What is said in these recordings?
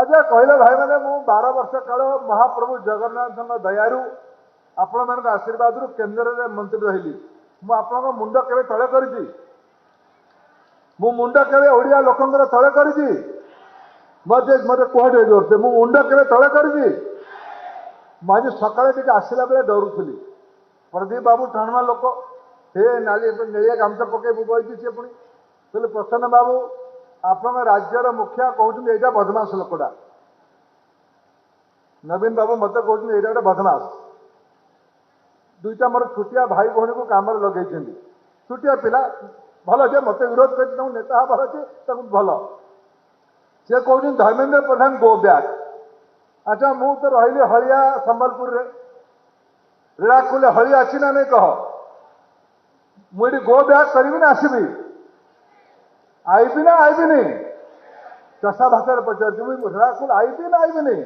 अच्छा कहले भाई मैंने मु 12 वर्ष काल महाप्रभु जगन्नाथ दयारू आपण मान आशीर्वाद केन्द्र मंत्री रही मुझ मुंड के तले कर मुंड के ओडिया लोकंर तले कर मत कहते जोर से मुंड के तले कर आज सकाଳେ आसला बेले डरुली प्रदीप बाबू टाणवा लोक हे नाली नेड़िया गामछा पकई बही सी पुणी कहले प्रसन्न बाबू आप राज्यर मुखिया कहते यहाँ बदमाश लोकटा नवीन बाबू मत कहते यहाँ गोटे बदमाश दुईटा मोर छुटिया भाई भौणी को कम लगे छुटिया पिला भल जे मत विरोध कर नेता हबार अच्छे भल सी कहते धर्मेन्द्र प्रधान गो बैक। अच्छा मु तो रही हलिया संबलपुर रीड़ाकुल हलिया अच्छी ना नहीं कह मुझे गो बैक करी ना आसबि आईबी ना आईबी नहीं चषा भाषा पचार रीड़ाकुल आईबी ना आईबी नहीं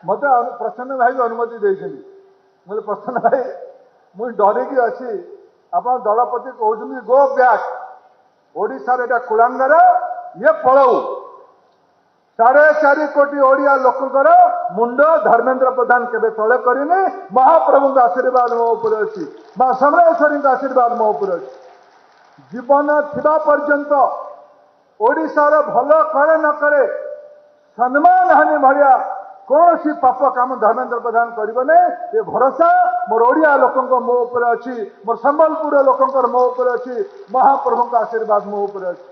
मत प्रसन्न भाई को अनुमति देते मुझे प्रसन्न भाई मुझे डरिकी अच्छी आप दलपति कहते गो बैक ओडिशार एटा कुलांगर ये पलाऊ 4.5 कोटी ओडिया लोकंर मुंड धर्मेन्द्र प्रधान के तले करनी महाप्रभु आशीर्वाद मो उपर अच्छी माँ समलेश्वरी आशीर्वाद मो उपर अच्छी जीवन थिबा पर्यंत ओडिशार भल करे न करे सम्मान हानि भाया कौन सी पाप काम धर्मेन्द्र प्रधान करें ये भरोसा मोर ओडिया लोक मो उपर अच्छी मोर संबलपुर लोकंर मो उपर अच्छी महाप्रभु आशीर्वाद मो उपर अच्छी।